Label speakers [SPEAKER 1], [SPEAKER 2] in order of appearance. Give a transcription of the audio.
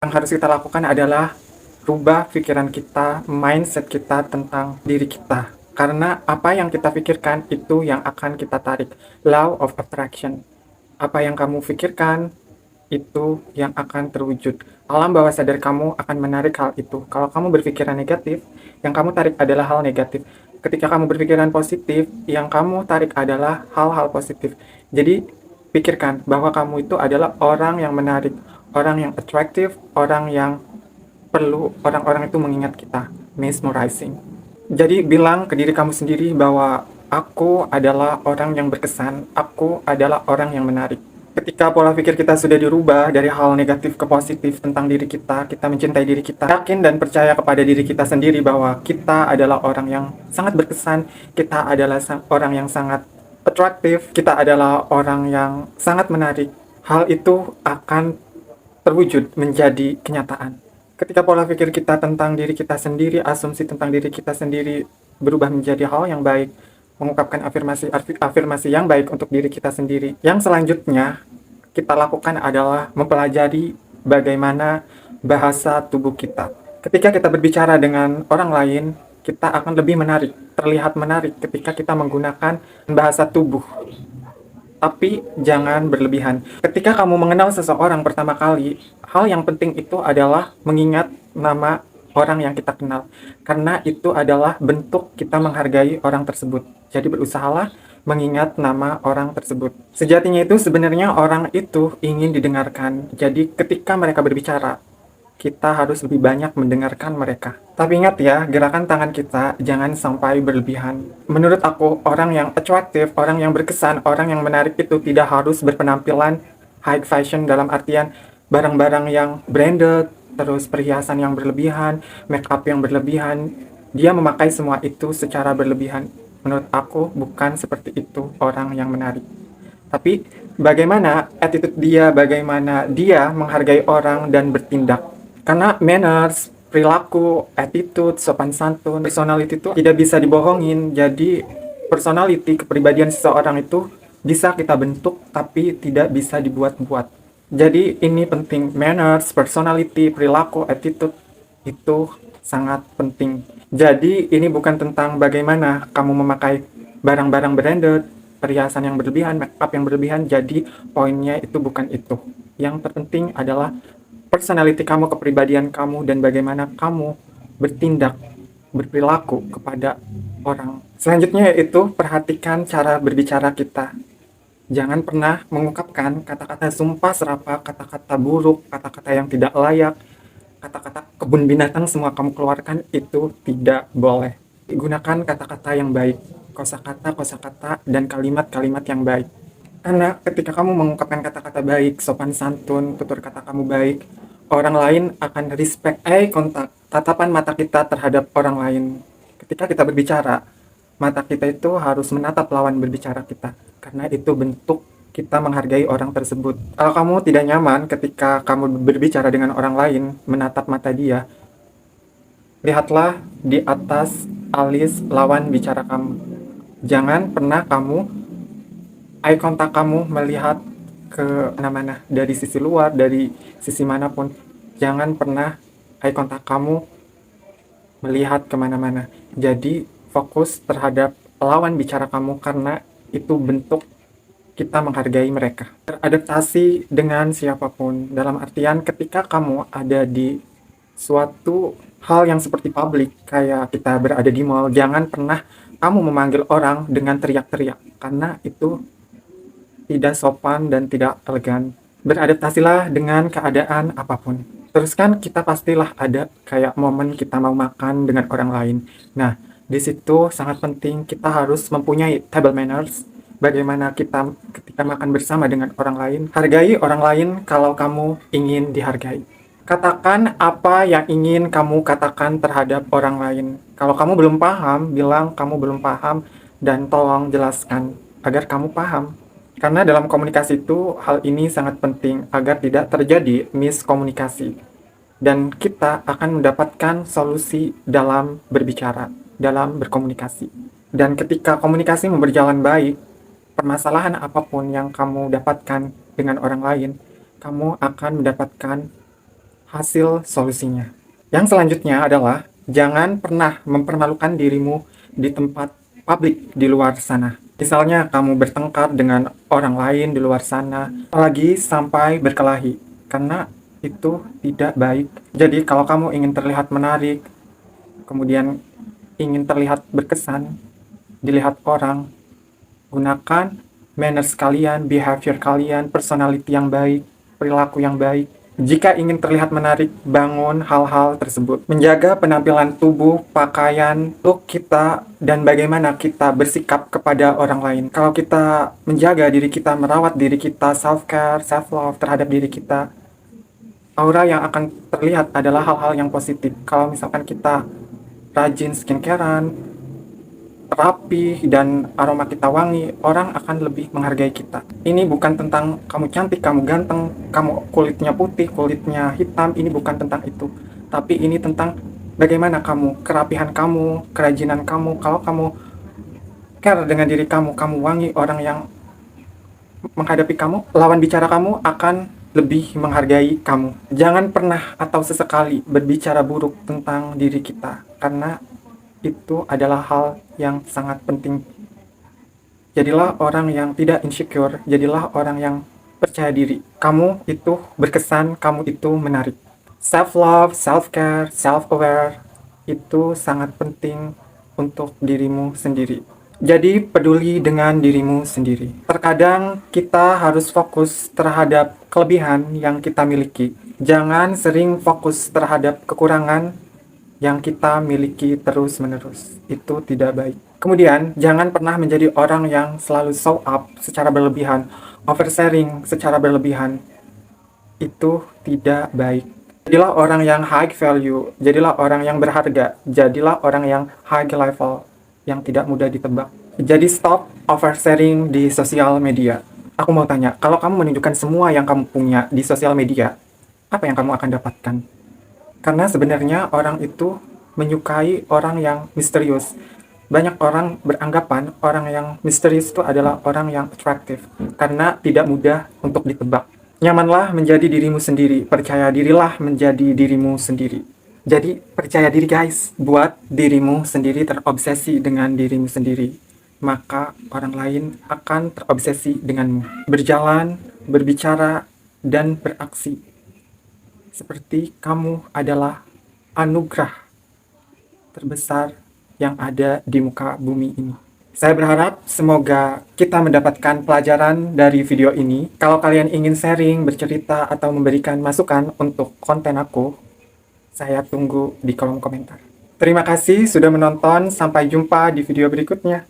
[SPEAKER 1] Yang harus kita lakukan adalah rubah pikiran kita, mindset kita tentang diri kita. Karena apa yang kita pikirkan itu yang akan kita tarik. Law of attraction. Apa yang kamu pikirkan itu yang akan terwujud. Alam bawah sadar kamu akan menarik hal itu. Kalau kamu berpikiran negatif, yang kamu tarik adalah hal negatif. Ketika kamu berpikiran positif, yang kamu tarik adalah hal-hal positif. Jadi, pikirkan bahwa kamu itu adalah orang yang menarik, orang yang atraktif, orang yang perlu orang-orang itu mengingat kita. Mesmerizing. Jadi, bilang ke diri kamu sendiri bahwa aku adalah orang yang berkesan, aku adalah orang yang menarik. Ketika pola pikir kita sudah dirubah dari hal negatif ke positif tentang diri kita mencintai diri kita, yakin dan percaya kepada diri kita sendiri bahwa kita adalah orang yang sangat berkesan, kita adalah orang yang sangat atraktif, kita adalah orang yang sangat menarik. Hal itu akan terwujud menjadi kenyataan. Ketika pola pikir kita tentang diri kita sendiri, asumsi tentang diri kita sendiri berubah menjadi hal yang baik, mengungkapkan afirmasi yang baik untuk diri kita sendiri. Yang selanjutnya kita lakukan adalah mempelajari bagaimana bahasa tubuh kita. Ketika kita berbicara dengan orang lain, kita akan lebih menarik, terlihat menarik ketika kita menggunakan bahasa tubuh. Tapi jangan berlebihan. Ketika kamu mengenal seseorang pertama kali, hal yang penting itu adalah mengingat nama orang yang kita kenal. Karena itu adalah bentuk kita menghargai orang tersebut. Jadi berusahalah mengingat nama orang tersebut. Sejatinya itu sebenarnya orang itu ingin didengarkan. Jadi ketika mereka berbicara, kita harus lebih banyak mendengarkan mereka. Tapi ingat ya, gerakan tangan kita jangan sampai berlebihan. Menurut aku, orang yang atraktif, orang yang berkesan, orang yang menarik itu tidak harus berpenampilan high fashion dalam artian barang-barang yang branded, terus perhiasan yang berlebihan, make up yang berlebihan. Dia memakai semua itu secara berlebihan. Menurut aku, bukan seperti itu orang yang menarik. Tapi bagaimana attitude dia, bagaimana dia menghargai orang dan bertindak. Karena manners, perilaku, attitude, sopan santun, personality itu tidak bisa dibohongin. Jadi personality, kepribadian seseorang itu bisa kita bentuk tapi tidak bisa dibuat-buat. Jadi ini penting, manners, personality, perilaku, attitude itu sangat penting. Jadi ini bukan tentang bagaimana kamu memakai barang-barang branded, perhiasan yang berlebihan, make up yang berlebihan. Jadi poinnya itu bukan itu. Yang terpenting adalah personality kamu, kepribadian kamu, dan bagaimana kamu bertindak, berperilaku kepada orang. Selanjutnya yaitu perhatikan cara berbicara kita. Jangan pernah mengungkapkan kata-kata sumpah serapah, kata-kata buruk, kata-kata yang tidak layak, kata-kata kebun binatang semua kamu keluarkan, itu tidak boleh. Gunakan kata-kata yang baik, kosakata, dan kalimat-kalimat yang baik. Karena ketika kamu mengungkapkan kata-kata baik, sopan santun, tutur kata kamu baik, orang lain akan respect eye contact, tatapan mata kita terhadap orang lain. Ketika kita berbicara, mata kita itu harus menatap lawan berbicara kita. Karena itu bentuk kita menghargai orang tersebut. Kalau kamu tidak nyaman ketika kamu berbicara dengan orang lain, menatap mata dia, lihatlah di atas alis lawan bicara kamu. Jangan pernah eye contact kamu melihat ke mana-mana, dari sisi luar, dari sisi manapun. Jangan pernah eye contact kamu melihat kemana-mana. Jadi fokus terhadap lawan bicara kamu karena itu bentuk kita menghargai mereka. Beradaptasi dengan siapapun, dalam artian ketika kamu ada di suatu hal yang seperti publik, kayak kita berada di mall, jangan pernah kamu memanggil orang dengan teriak-teriak, karena itu tidak sopan dan tidak elegan. Beradaptasilah dengan keadaan apapun. Terus kan kita pastilah ada kayak momen kita mau makan dengan orang lain. Nah, di situ sangat penting kita harus mempunyai table manners. Bagaimana kita ketika makan bersama dengan orang lain. Hargai orang lain kalau kamu ingin dihargai. Katakan apa yang ingin kamu katakan terhadap orang lain. Kalau kamu belum paham, bilang kamu belum paham dan tolong jelaskan agar kamu paham. Karena dalam komunikasi itu hal ini sangat penting agar tidak terjadi miskomunikasi. Dan kita akan mendapatkan solusi dalam berbicara, dalam berkomunikasi. Dan ketika komunikasi berjalan baik, permasalahan apapun yang kamu dapatkan dengan orang lain, kamu akan mendapatkan hasil solusinya. Yang selanjutnya adalah jangan pernah mempermalukan dirimu di tempat publik di luar sana. Misalnya kamu bertengkar dengan orang lain di luar sana, apalagi sampai berkelahi, karena itu tidak baik. Jadi kalau kamu ingin terlihat menarik, kemudian ingin terlihat berkesan, dilihat orang, gunakan manners kalian, behavior kalian, personality yang baik, perilaku yang baik. Jika ingin terlihat menarik, bangun hal-hal tersebut. Menjaga penampilan tubuh, pakaian, look kita, dan bagaimana kita bersikap kepada orang lain. Kalau kita menjaga diri kita, merawat diri kita, self-care, self-love terhadap diri kita, aura yang akan terlihat adalah hal-hal yang positif. Kalau misalkan kita rajin skincarean, rapi, dan aroma kita wangi, orang akan lebih menghargai kita. Ini bukan tentang kamu cantik, kamu ganteng, kamu kulitnya putih, kulitnya hitam. Ini bukan tentang itu. Tapi ini tentang bagaimana kamu, kerapihan kamu, kerajinan kamu. Kalau kamu care dengan diri kamu, kamu wangi, orang yang menghadapi kamu, lawan bicara kamu akan lebih menghargai kamu. Jangan pernah atau sesekali berbicara buruk tentang diri kita, karena itu adalah hal yang sangat penting. Jadilah orang yang tidak insecure, jadilah orang yang percaya diri. Kamu itu berkesan, kamu itu menarik. Self-love, self-care, self-aware itu sangat penting untuk dirimu sendiri. Jadi peduli dengan dirimu sendiri. Terkadang kita harus fokus terhadap kelebihan yang kita miliki. Jangan sering fokus terhadap kekurangan yang kita miliki terus-menerus. Itu tidak baik. Kemudian, jangan pernah menjadi orang yang selalu show up secara berlebihan, oversharing secara berlebihan. Itu tidak baik. Jadilah orang yang high value, jadilah orang yang berharga, jadilah orang yang high level, yang tidak mudah ditebak. Jadi stop oversharing di sosial media. Aku mau tanya, kalau kamu menunjukkan semua yang kamu punya di sosial media, apa yang kamu akan dapatkan? Karena sebenarnya orang itu menyukai orang yang misterius. Banyak orang beranggapan orang yang misterius itu adalah orang yang atraktif, karena tidak mudah untuk ditebak. Nyamanlah menjadi dirimu sendiri, percaya dirilah menjadi dirimu sendiri. Jadi percaya diri guys, buat dirimu sendiri, terobsesi dengan dirimu sendiri. Maka orang lain akan terobsesi denganmu. Berjalan, berbicara, dan beraksi seperti kamu adalah anugerah terbesar yang ada di muka bumi ini. Saya berharap semoga kita mendapatkan pelajaran dari video ini. Kalau kalian ingin sharing, bercerita, atau memberikan masukan untuk konten aku, saya tunggu di kolom komentar. Terima kasih sudah menonton, sampai jumpa di video berikutnya.